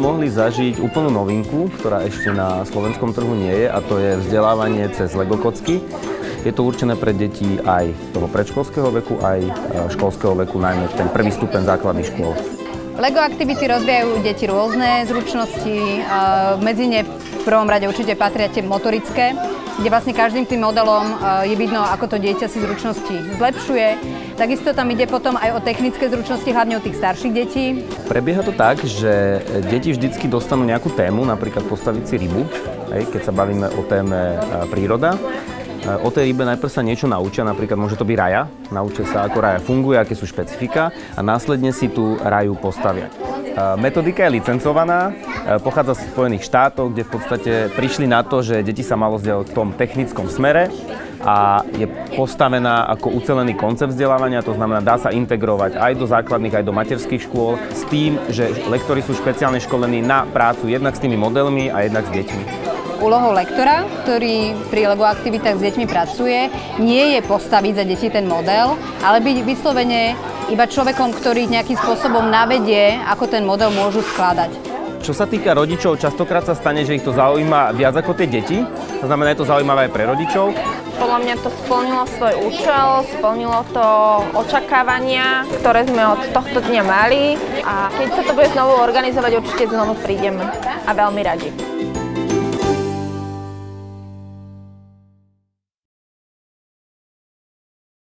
mohli zažiť úplnú novinku, ktorá ešte na slovenskom trhu nie je, a to je vzdelávanie cez Lego kocky. Je to určené pre deti aj toho predškolského veku, aj školského veku, najmä ten prvý stupeň základných škôl. Lego aktivity rozvíjajú deti rôzne zručnosti, medzi ne v prvom rade určite patria tie motorické, kde vlastne každým tým modelom je vidno, ako to dieťa si zručnosti zlepšuje. Takisto tam ide potom aj o technické zručnosti, hlavne o tých starších detí. Prebieha to tak, že deti vždycky dostanú nejakú tému, napríklad postaviť si rybu, keď sa bavíme o téme príroda. O tej rybe najprv sa niečo naučia, napríklad môže to byť raja, naučia sa, ako raja funguje, aké sú špecifika a následne si tú raju postavia. Metodika je licencovaná, pochádza z Spojených štátov, kde v podstate prišli na to, že deti sa malo vzdelať v tom technickom smere a je postavená ako ucelený koncept vzdelávania, to znamená, dá sa integrovať aj do základných, aj do materských škôl s tým, že lektori sú špeciálne školení na prácu jednak s tými modelmi a jednak s deťmi. Úlohou lektora, ktorý pri Lego aktivitách s deťmi pracuje, nie je postaviť za deti ten model, ale byť vyslovene iba človekom, ktorý nejakým spôsobom navedie, ako ten model môžu skladať. Čo sa týka rodičov, častokrát sa stane, že ich to zaujíma viac ako tie deti. To znamená, je to zaujímavé aj pre rodičov. Podľa mňa to splnilo svoj účel, splnilo to očakávania, ktoré sme od tohto dňa mali. A keď sa to bude znovu organizovať, určite znovu prídeme a veľmi radi.